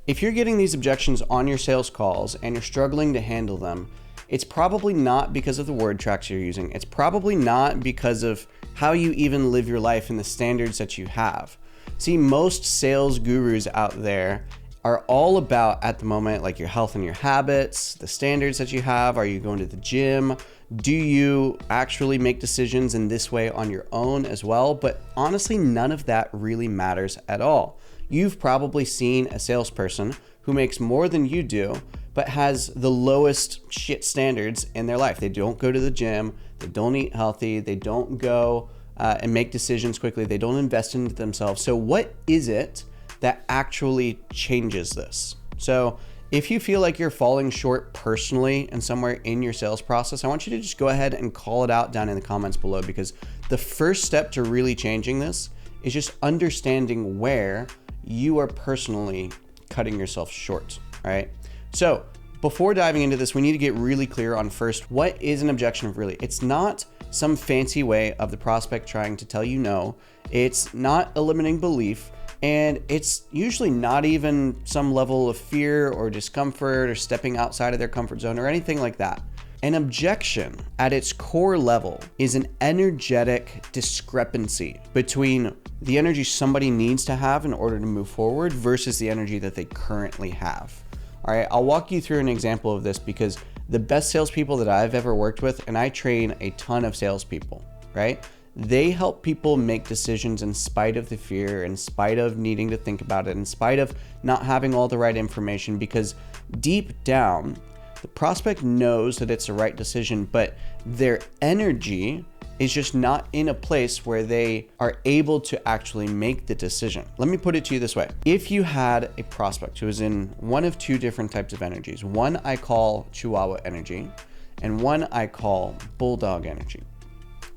If you're getting these objections on your sales calls and you're struggling to handle them, it's probably not because of the word tracks you're using. It's probably not because of how you even live your life and the standards that you have. See, most sales gurus out there are all about, at the moment, like your health and your habits, the standards that you have. Are you going to the gym? Do you actually make decisions in this way on your own as well? But honestly, none of that really matters at all. You've probably seen a salesperson who makes more than you do, but has the lowest shit standards in their life. They don't go to the gym, they don't eat healthy, they don't go and make decisions quickly, they don't invest into themselves. So what is it that actually changes this? So if you feel like you're falling short personally and somewhere in your sales process, I want you to just go ahead and call it out down in the comments below, because the first step to really changing this is just understanding where you are personally cutting yourself short, all right? So before diving into this, we need to get really clear on first, what is an objection really? It's not some fancy way of the prospect trying to tell you no. It's not a limiting belief, and it's usually not even some level of fear or discomfort or stepping outside of their comfort zone or anything like that. An objection at its core level is an energetic discrepancy between the energy somebody needs to have in order to move forward versus the energy that they currently have. All right, I'll walk you through an example of this, because the best salespeople that I've ever worked with, and I train a ton of salespeople, right? They help people make decisions in spite of the fear, in spite of needing to think about it, in spite of not having all the right information, because deep down, the prospect knows that it's the right decision, but their energy is just not in a place where they are able to actually make the decision. Let me put it to you this way. If you had a prospect who is in one of two different types of energies, one I call Chihuahua energy, and one I call Bulldog energy.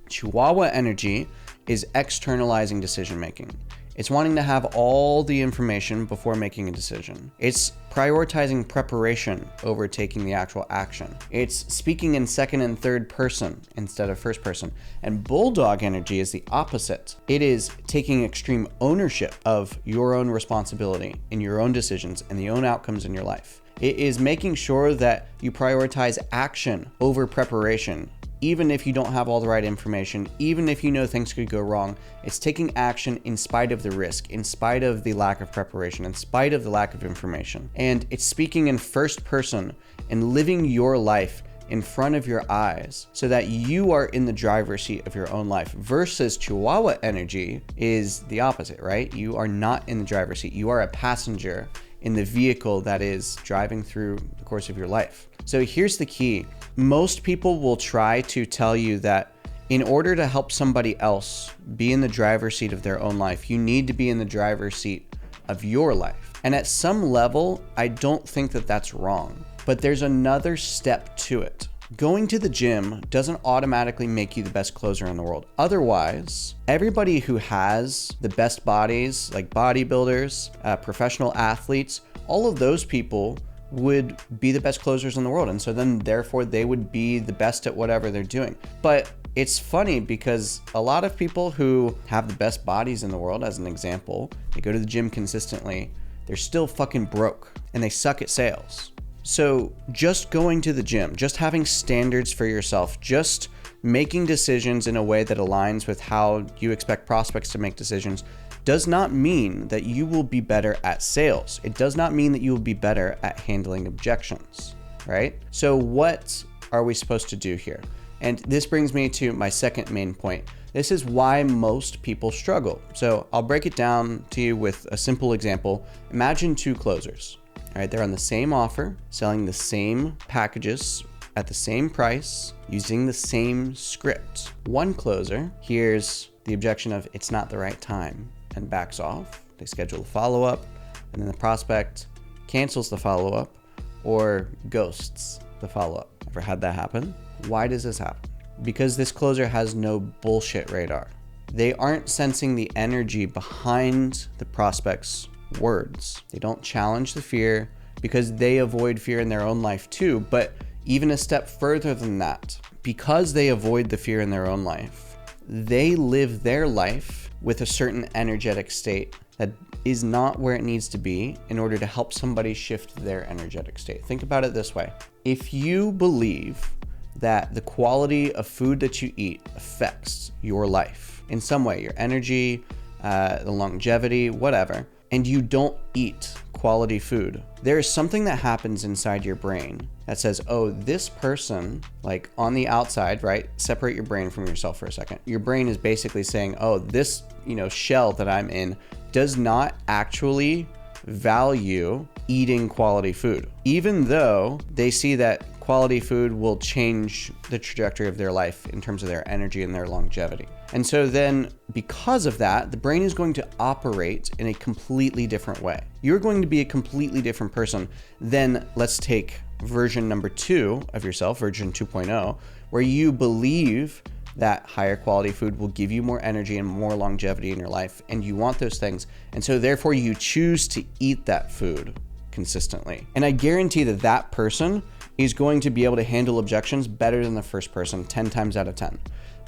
Chihuahua energy is externalizing decision making. It's wanting to have all the information before making a decision. It's prioritizing preparation over taking the actual action. It's speaking in second and third person instead of first person. And Bulldog energy is the opposite. It is taking extreme ownership of your own responsibility in your own decisions and the own outcomes in your life. It is making sure that you prioritize action over preparation. Even if you don't have all the right information, even if you know things could go wrong, it's taking action in spite of the risk, in spite of the lack of preparation, in spite of the lack of information. And it's speaking in first person and living your life in front of your eyes so that you are in the driver's seat of your own life, versus Chihuahua energy is the opposite, right? You are not in the driver's seat. You are a passenger in the vehicle that is driving through the course of your life. So here's the key. Most people will try to tell you that in order to help somebody else be in the driver's seat of their own life, you need to be in the driver's seat of your life. And at some level, I don't think that that's wrong, but there's another step to it. Going to the gym doesn't automatically make you the best closer in the world. Otherwise, everybody who has the best bodies, like bodybuilders, professional athletes, all of those people would be the best closers in the world. And so then therefore they would be the best at whatever they're doing. But it's funny because a lot of people who have the best bodies in the world, as an example, they go to the gym consistently, they're still fucking broke and they suck at sales. So just going to the gym, just having standards for yourself, just making decisions in a way that aligns with how you expect prospects to make decisions does not mean that you will be better at sales. It does not mean that you will be better at handling objections, right? So what are we supposed to do here? And this brings me to my second main point. This is why most people struggle. So I'll break it down to you with a simple example. Imagine two closers, all right? They're on the same offer, selling the same packages at the same price, using the same script. One closer hears the objection of it's not the right time and backs off. They schedule a follow-up, and then the prospect cancels the follow-up or ghosts the follow-up. Ever had that happen? Why does this happen? Because this closer has no bullshit radar. They aren't sensing the energy behind the prospect's words. They don't challenge the fear because they avoid fear in their own life too. But even a step further than that, because they avoid the fear in their own life, they live their life with a certain energetic state that is not where it needs to be in order to help somebody shift their energetic state. Think about it this way. If you believe that the quality of food that you eat affects your life in some way, your energy, the longevity, whatever, and you don't eat quality food, there is something that happens inside your brain that says, oh, this person, like on the outside, right? Separate your brain from yourself for a second. Your brain is basically saying, oh, this, shell that I'm in does not actually value eating quality food, even though they see that quality food will change the trajectory of their life in terms of their energy and their longevity. And so then because of that, the brain is going to operate in a completely different way. You're going to be a completely different person than, let's take version number 2 of yourself, version 2.0, where you believe that higher quality food will give you more energy and more longevity in your life, and you want those things. And so therefore you choose to eat that food consistently. And I guarantee that that person is going to be able to handle objections better than the first person 10 times out of 10.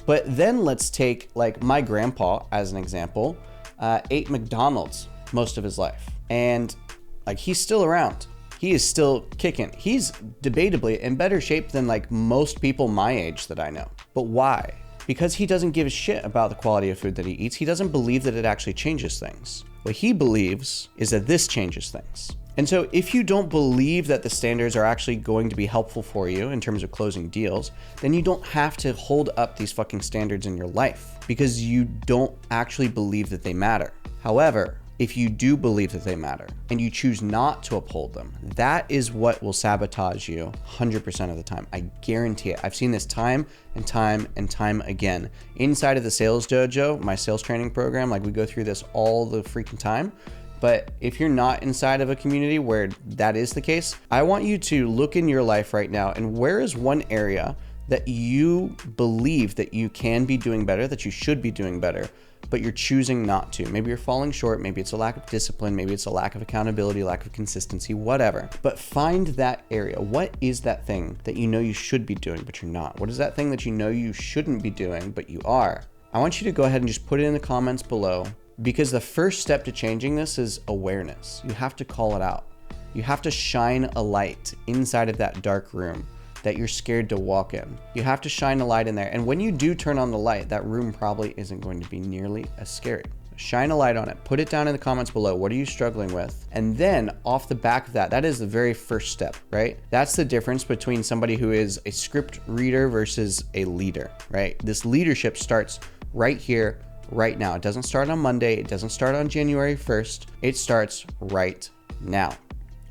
But then let's take like my grandpa as an example, ate McDonald's most of his life. And like he's still around. He is still kicking. He's debatably in better shape than like most people my age that I know. But why? Because he doesn't give a shit about the quality of food that he eats. He doesn't believe that it actually changes things. What he believes is that this changes things. And so if you don't believe that the standards are actually going to be helpful for you in terms of closing deals, then you don't have to hold up these fucking standards in your life because you don't actually believe that they matter. However, if you do believe that they matter and you choose not to uphold them, that is what will sabotage you 100% of the time. I guarantee it. I've seen this time and time and time again. Inside of the Sales Dojo, my sales training program, like we go through this all the freaking time. But if you're not inside of a community where that is the case, I want you to look in your life right now and where is one area that you believe that you can be doing better, that you should be doing better, but you're choosing not to. Maybe you're falling short, maybe it's a lack of discipline, maybe it's a lack of accountability, lack of consistency, whatever. But find that area. What is that thing that you know you should be doing, but you're not? What is that thing that you know you shouldn't be doing, but you are? I want you to go ahead and just put it in the comments below. Because the first step to changing this is awareness. You have to call it out. You have to shine a light inside of that dark room that you're scared to walk in. You have to shine a light in there. And when you do turn on the light, that room probably isn't going to be nearly as scary. Shine a light on it. Put it down in the comments below. What are you struggling with? And then off the back of that, that is the very first step, right? That's the difference between somebody who is a script reader versus a leader, right? This leadership starts right here, right now. It doesn't start on Monday. It doesn't start on January 1st. It starts right now.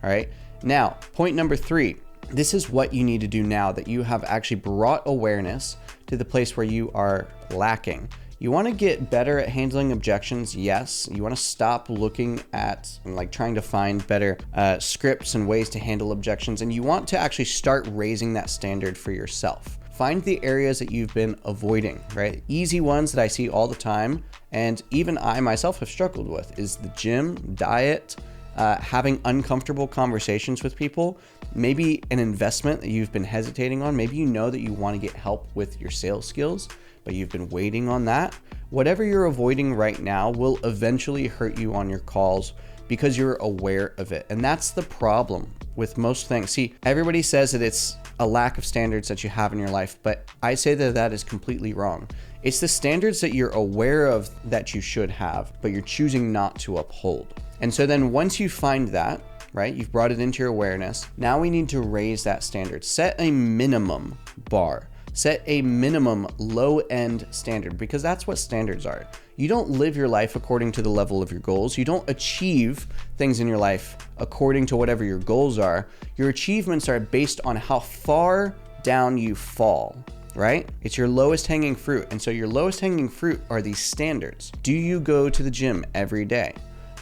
All right. Now, point number 3, this is what you need to do now that you have actually brought awareness to the place where you are lacking. You want to get better at handling objections. Yes. You want to stop looking at and like trying to find better scripts and ways to handle objections. And you want to actually start raising that standard for yourself. Find the areas that you've been avoiding, right? Easy ones that I see all the time, and even I myself have struggled with, is the gym, diet, having uncomfortable conversations with people, maybe an investment that you've been hesitating on. Maybe you know that you want to get help with your sales skills, but you've been waiting on that. Whatever you're avoiding right now will eventually hurt you on your calls because you're aware of it. And that's the problem with most things. See, everybody says that it's a lack of standards that you have in your life, but I say that that is completely wrong. It's the standards that you're aware of that you should have, but you're choosing not to uphold. And so then once you find that, right, you've brought it into your awareness, now we need to raise that standard. Set a minimum bar. Set a minimum low-end standard, because that's what standards are. You don't live your life according to the level of your goals. You don't achieve things in your life according to whatever your goals are. Your achievements are based on how far down you fall, right? It's your lowest hanging fruit. And so your lowest hanging fruit are these standards. Do you go to the gym every day?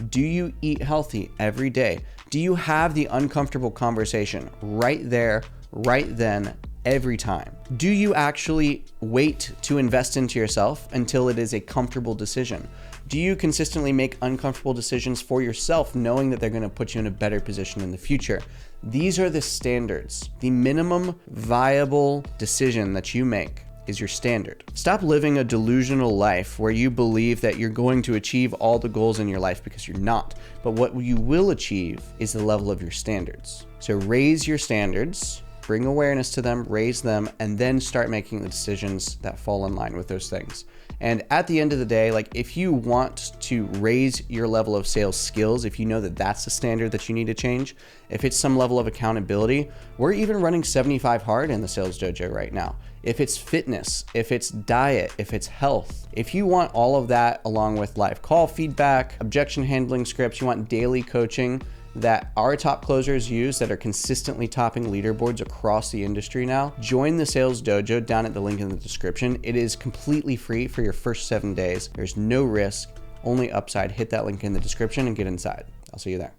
Do you eat healthy every day? Do you have the uncomfortable conversation right there, right then, every time? Do you actually wait to invest into yourself until it is a comfortable decision? Do you consistently make uncomfortable decisions for yourself, knowing that they're going to put you in a better position in the future? These are the standards, the minimum viable decision that you make. is your standard. Stop living a delusional life where you believe that you're going to achieve all the goals in your life, because you're not. But what you will achieve is the level of your standards. So raise your standards, bring awareness to them, raise them, and then start making the decisions that fall in line with those things. And at the end of the day, like, if you want to raise your level of sales skills, if you know that that's the standard that you need to change, if it's some level of accountability, we're even running 75 hard in the Sales Dojo right now. If it's fitness, if it's diet, if it's health, if you want all of that along with live call feedback, objection handling scripts, you want daily coaching that our top closers use that are consistently topping leaderboards across the industry now, join the Sales Dojo down at the link in the description. It is completely free for your first 7 days. There's no risk, only upside. Hit that link in the description and get inside. I'll see you there.